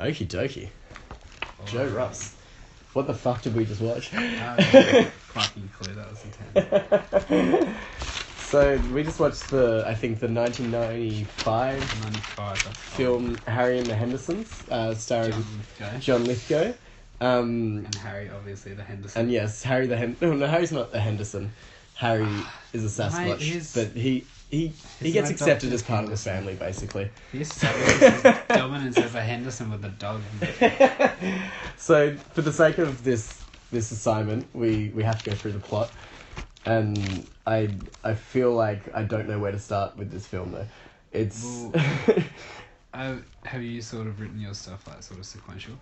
Okie dokie. Joe Ross. What the fuck did we just watch? Fucking clue, that was intense. So we just watched the 1995 film Harry and the Hendersons, starring John Lithgow. And Harry, obviously, the Henderson. And yes, Harry No, Harry's not a Henderson. Harry is a Sasquatch, but he gets accepted as part of the family, basically. His dominance as a Henderson with a dog. So, for the sake of this assignment, we have to go through the plot, and I feel like I don't know where to start with this film though. It's have you sort of written your stuff like sort of sequential?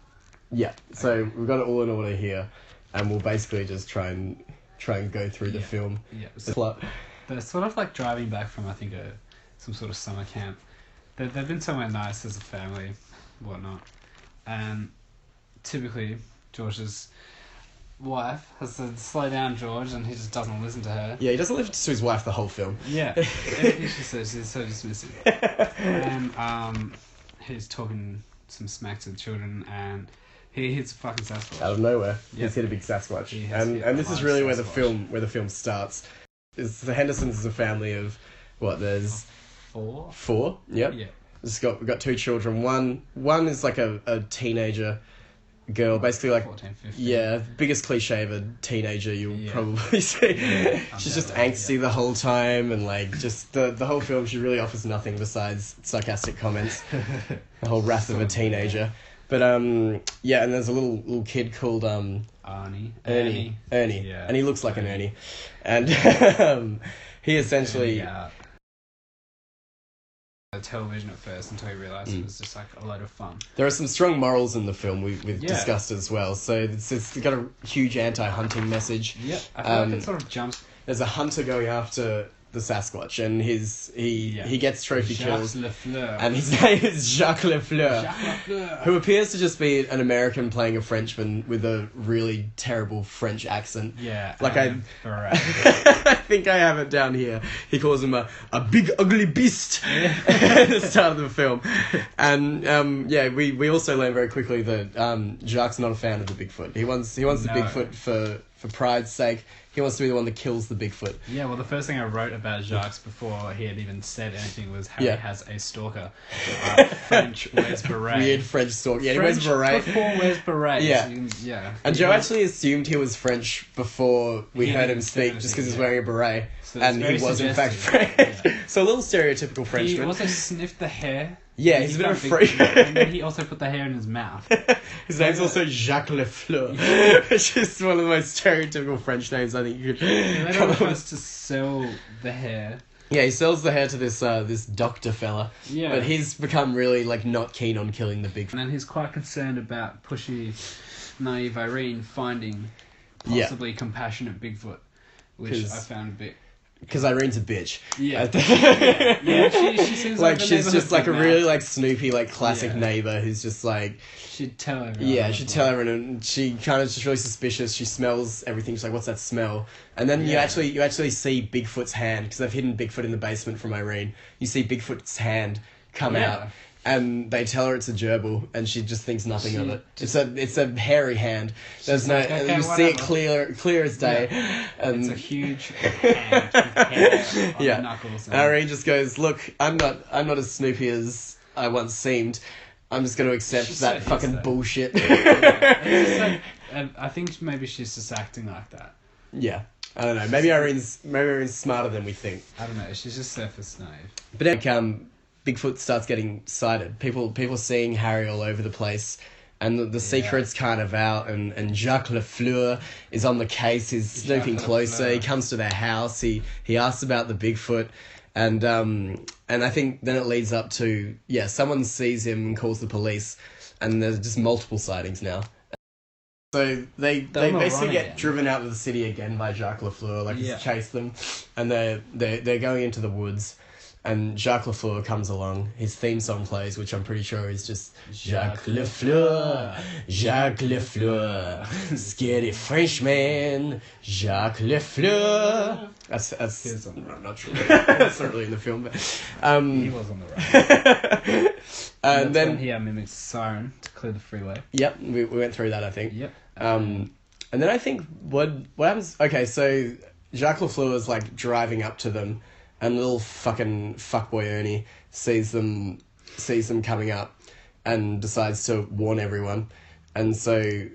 Yeah. So we've got it all in order here, and we'll basically just try and go through the film. Yeah. The plot. They're sort of like driving back from some sort of summer camp. They've been somewhere nice as a family, whatnot, and typically George's wife has said, slow down, George, and he just doesn't listen to her. Yeah, he doesn't listen to his wife the whole film. Yeah, everything she says, she's so dismissive. And he's talking some smack to the children, and he hits a fucking Sasquatch. Out of nowhere, he's hit a big Sasquatch. And this is really where the film starts. Is the Hendersons is a family of, what, there's... Four? Yep. Yeah. We've got two children. One is like a teenager girl, basically like 14, 15. Yeah, biggest cliche of a teenager you'll probably see. Yeah, she's just angsty the whole time, and like just the whole film she really offers nothing besides sarcastic comments. The whole wrath of a teenager. But yeah, and there's a little kid called Ernie. Yeah. And he looks like an Ernie. And he essentially television at first until he realised it was just like a load of fun. There are some strong morals in the film we've discussed as well. So it's got a huge anti-hunting message. Yep, I feel like it sort of jumps. There's a hunter going after the Sasquatch, and he gets trophy kills. Jacques LeFleur. And his name is Jacques LeFleur. Jacques LeFleur. Who appears to just be an American playing a Frenchman with a really terrible French accent. Yeah. Like I think I have it down here. He calls him a big ugly beast at the start of the film. And we also learn very quickly that Jacques not a fan of the Bigfoot. He wants the Bigfoot for pride's sake. He wants to be the one that kills the Bigfoot. Yeah, well, the first thing I wrote about Jacques before he had even said anything was Harry has a stalker. French wears beret. Weird French stalker. Yeah, he wears beret. Before wears beret. Yeah. And Joe actually assumed he was French before we heard him speak, just because he's wearing a beret. So and he was in fact French. Yeah. So a little stereotypical Frenchman. He also sniffed the hair. Yeah, he's a bit of a freak. And then he also put the hair in his mouth. His name's also Jacques LeFleur, which is one of the most stereotypical French names I think you could come up with. To sell the hair. Yeah, he sells the hair to this doctor fella. Yeah. But he's become really like not keen on killing the Bigfoot. And then he's quite concerned about pushy, naive Irene finding possibly compassionate Bigfoot, which I found a bit. Because Irene's a bitch. Yeah. She seems like she's just like a really like Snoopy, like classic neighbor who's just like... She'd tell everyone. Yeah, she'd tell everyone, and she kind of just really suspicious. She smells everything. She's like, what's that smell? And then you actually see Bigfoot's hand, because they've hidden Bigfoot in the basement from Irene. You see Bigfoot's hand come out. And they tell her it's a gerbil, and she just thinks nothing of it. It's a hairy hand. There's like, okay, you see it clear as day. Yeah. And it's a huge hand with hair on the knuckles. And Irene just goes, "Look, I'm not as Snoopy as I once seemed. I'm just going to accept that fucking bullshit." I think maybe she's just acting like that. Yeah. I don't know. Maybe Irene's smarter than we think. I don't know. She's just surface naive. But Bigfoot starts getting sighted. People seeing Harry all over the place, and the secret's kind of out. And Jacques LeFleur is on the case. He's snooping closer. He comes to their house. He asks about the Bigfoot, and I think then it leads up to someone sees him and calls the police, and there's just multiple sightings now. So they basically get driven out of the city again by Jacques LeFleur. Like he's chased them, and they're going into the woods. And Jacques LeFleur comes along. His theme song plays, which I'm pretty sure is just Jacques LeFleur, Jacques LeFleur, scaredy Frenchman, Jacques LeFleur. That's not true. That's not really in the film, but he was on the right. And then when he mimics siren to clear the freeway. Yep, we went through that, I think. Yep. And then I think what happens. Okay, so Jacques LeFleur is like driving up to them. And little fucking fuckboy Ernie sees them coming up and decides to warn everyone. And so,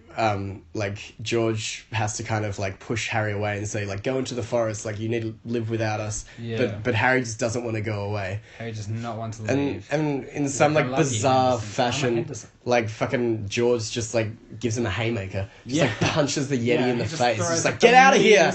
like, George has to kind of, like, push Harry away and say, like, go into the forest, like, you need to live without us. Yeah. But Harry just doesn't want to go away. Harry does not want to leave. And in some, like, bizarre fashion, Henderson. like, fucking George just, like, gives him a haymaker. Just, like, punches the Yeti in the face. He's just like, get out of here!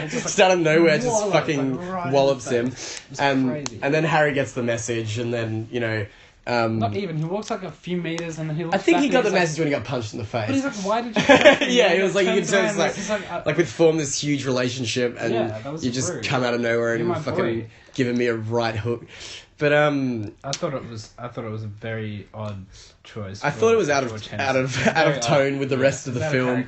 Just out of nowhere, just fucking wallops him. And then Harry gets the message, and then, you know... Not even. He walks like a few meters and then he looks I think back he got the and he's message when he got punched in the face. But he's like, why did you... Yeah, he was like, you can turns tell around it's and like we've formed this huge relationship and that was you just rude. come out of nowhere You're my and fucking boy. giving me a right hook. But I thought it was a very odd choice. I thought it was out of tone with the rest of the film,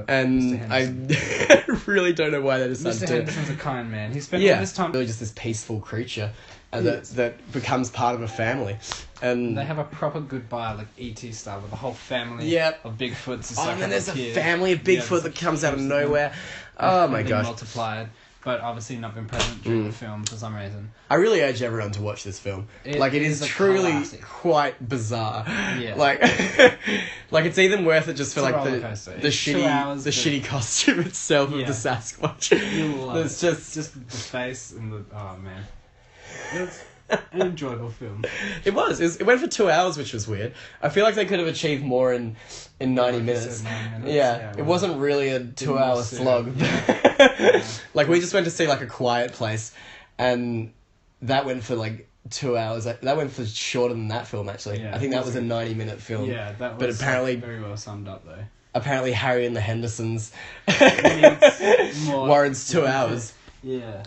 and I really don't know why they decided Mr. to. Henderson's a kind man. He spent all this time. Really just this peaceful creature, that becomes part of a family, and they have a proper goodbye, like E.T. style, with the whole family Yep. of Bigfoots. And then there's a family of Bigfoot that comes out of nowhere. Oh my gosh! Multiplied. But obviously not been present during the film for some reason. I really urge everyone to watch this film. It is truly classic. Quite bizarre. Yeah. Like it's even worth it just for It's a like roller coaster. the shitty costume itself of the Sasquatch. It's just the face and the man. It's an enjoyable film. It went for 2 hours, which was weird. I feel like they could have achieved more in 90 minutes. 9 minutes. Yeah, it wasn't really a 2 hour slog. Like we just went to see like A Quiet Place, and that went for like 2 hours. That went for shorter than that film actually. Yeah, I think that was a 90-minute film. Yeah, that was but apparently very well summed up though. Apparently Harry and the Hendersons Warrants warrants 2 hours. Yeah.